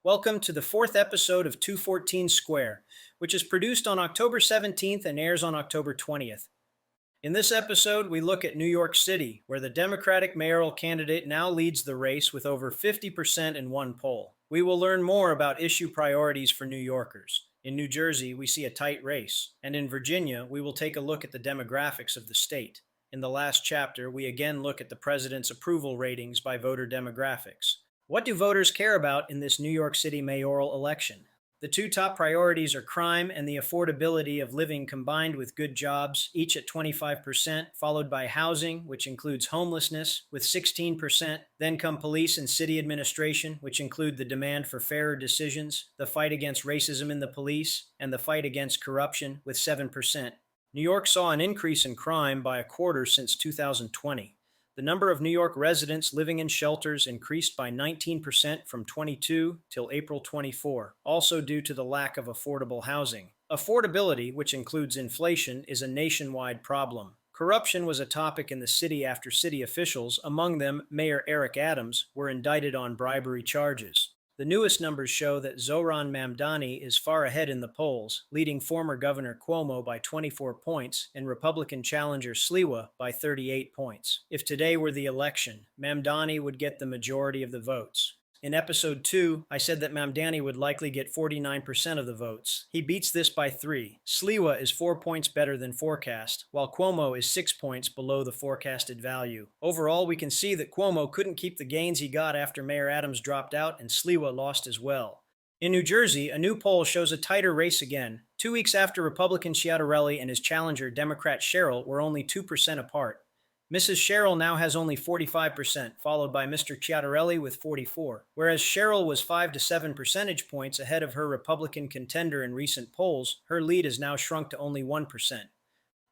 Welcome to the fourth episode of 214 Square, which is produced on October 17th and airs on October 20th. In this episode, we look at New York City, where the Democratic mayoral candidate now leads the race with over 50% in one poll. We will learn more about issue priorities for New Yorkers. In New Jersey, we see a tight race, and in Virginia, we will take a look at the demographics of the state. In the last chapter, we again look at the president's approval ratings by voter demographics. What do voters care about in this New York City mayoral election? The two top priorities are crime and the affordability of living combined with good jobs, each at 25%, followed by housing, which includes homelessness, with 16%. Then come police and city administration, which include the demand for fairer decisions, the fight against racism in the police, and the fight against corruption, with 7%. New York saw an increase in crime by a quarter since 2020. The number of New York residents living in shelters increased by 19% from 22 till April 24, also due to the lack of affordable housing. Affordability, which includes inflation, is a nationwide problem. Corruption was a topic in the city after city officials, among them Mayor Eric Adams, were indicted on bribery charges. The newest numbers show that Zohran Mamdani is far ahead in the polls, leading former Governor Cuomo by 24 points and Republican challenger Sliwa by 38 points. If today were the election, Mamdani would get the majority of the votes. In episode 2, I said that Mamdani would likely get 49% of the votes. He beats this by 3. Sliwa is 4 points better than forecast, while Cuomo is 6 points below the forecasted value. Overall, we can see that Cuomo couldn't keep the gains he got after Mayor Adams dropped out and Sliwa lost as well. In New Jersey, a new poll shows a tighter race again, 2 weeks after Republican Ciattarelli and his challenger Democrat Sherrill were only 2% apart. Mrs. Sherrill now has only 45%, followed by Mr. Ciattarelli with 44%. Whereas Sherrill was 5 to 7 percentage points ahead of her Republican contender in recent polls, her lead has now shrunk to only 1%.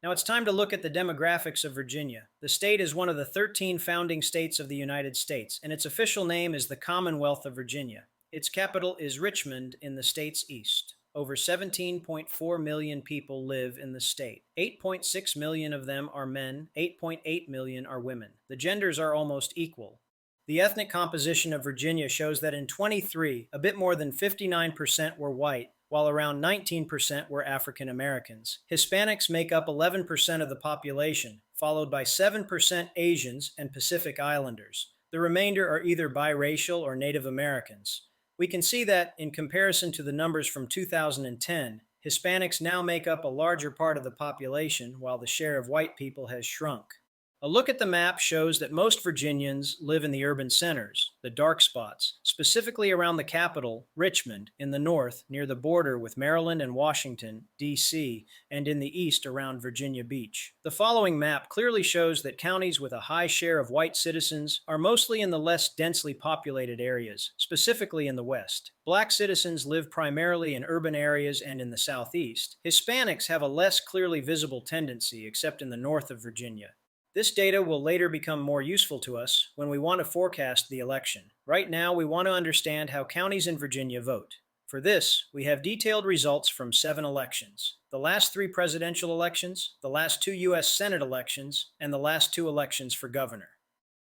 Now it's time to look at the demographics of Virginia. The state is one of the 13 founding states of the United States, and its official name is the Commonwealth of Virginia. Its capital is Richmond in the state's east. Over 17.4 million people live in the state. 8.6 million of them are men, 8.8 million are women. The genders are almost equal. The ethnic composition of Virginia shows that in 23, a bit more than 59% were white, while around 19% were African Americans. Hispanics make up 11% of the population, followed by 7% Asians and Pacific Islanders. The remainder are either biracial or Native Americans. We can see that, in comparison to the numbers from 2010, Hispanics now make up a larger part of the population, while the share of white people has shrunk. A look at the map shows that most Virginians live in the urban centers, the dark spots, specifically around the capital, Richmond, in the north, near the border with Maryland and Washington, D.C., and in the east around Virginia Beach. The following map clearly shows that counties with a high share of white citizens are mostly in the less densely populated areas, specifically in the west. Black citizens live primarily in urban areas and in the southeast. Hispanics have a less clearly visible tendency, except in the north of Virginia. This data will later become more useful to us when we want to forecast the election. Right now, we want to understand how counties in Virginia vote. For this, we have detailed results from 7 elections: the last 3 presidential elections, the last 2 U.S. Senate elections, and the last 2 elections for governor.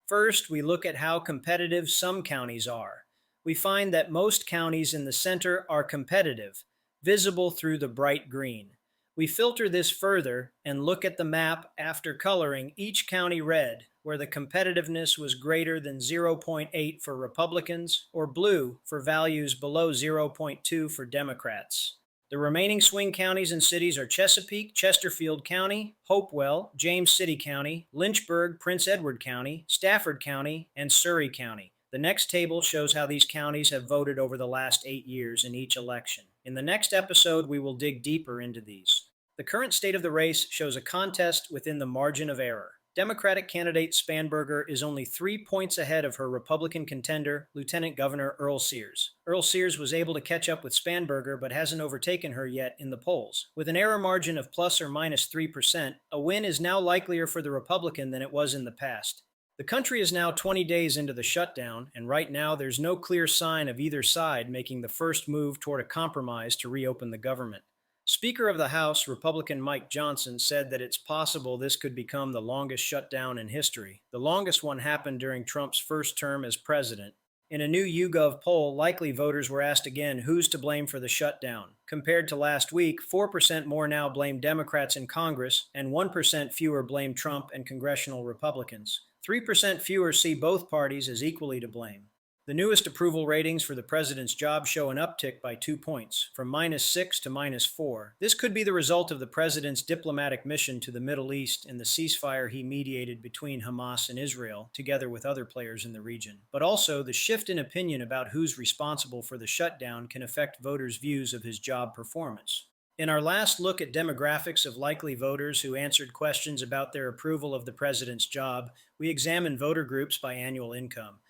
First, we look at how competitive some counties are. We find that most counties in the center are competitive, visible through the bright green. We filter this further and look at the map after coloring each county red, where the competitiveness was greater than 0.8 for Republicans or blue for values below 0.2 for Democrats. The remaining swing counties and cities are Chesapeake, Chesterfield County, Hopewell, James City County, Lynchburg, Prince Edward County, Stafford County, and Surry County. The next table shows how these counties have voted over the last 8 years in each election. In the next episode, we will dig deeper into these. The current state of the race shows a contest within the margin of error. Democratic candidate Spanberger is only 3 points ahead of her Republican contender, Lieutenant Governor Earle-Sears. Earle-Sears was able to catch up with Spanberger but hasn't overtaken her yet in the polls. With an error margin of plus or minus 3%, a win is now likelier for the Republican than it was in the past. The country is now 20 days into the shutdown, and right now there's no clear sign of either side making the first move toward a compromise to reopen the government. Speaker of the House, Republican Mike Johnson, said that it's possible this could become the longest shutdown in history. The longest one happened during Trump's first term as president. In a new YouGov poll, likely voters were asked again who's to blame for the shutdown. Compared to last week, 4% more now blame Democrats in Congress, and 1% fewer blame Trump and congressional Republicans. 3% fewer see both parties as equally to blame. The newest approval ratings for the president's job show an uptick by 2 points, from -6 to -4. This could be the result of the president's diplomatic mission to the Middle East and the ceasefire he mediated between Hamas and Israel, together with other players in the region. But also, the shift in opinion about who's responsible for the shutdown can affect voters' views of his job performance. In our last look at demographics of likely voters who answered questions about their approval of the president's job, we examined voter groups by annual income.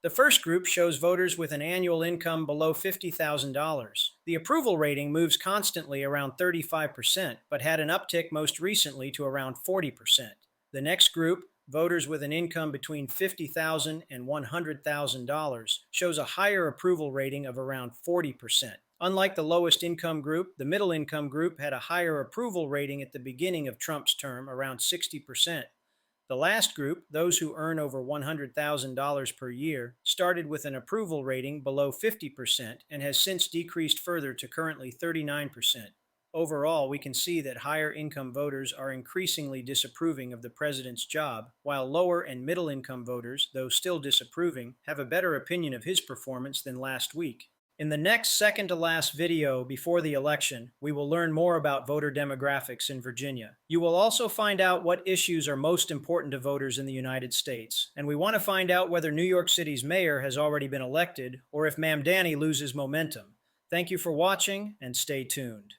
The first group shows voters with an annual income below $50,000. The approval rating moves constantly around 35%, but had an uptick most recently to around 40%. The next group, voters with an income between $50,000 and $100,000, shows a higher approval rating of around 40%. Unlike the lowest income group, the middle income group had a higher approval rating at the beginning of Trump's term, around 60%. The last group, those who earn over $100,000 per year, started with an approval rating below 50% and has since decreased further to currently 39%. Overall, we can see that higher income voters are increasingly disapproving of the president's job, while lower and middle income voters, though still disapproving, have a better opinion of his performance than last week. In the next second-to-last video before the election, we will learn more about voter demographics in Virginia. You will also find out what issues are most important to voters in the United States, and we want to find out whether New York City's mayor has already been elected or if Mamdani loses momentum. Thank you for watching, and stay tuned.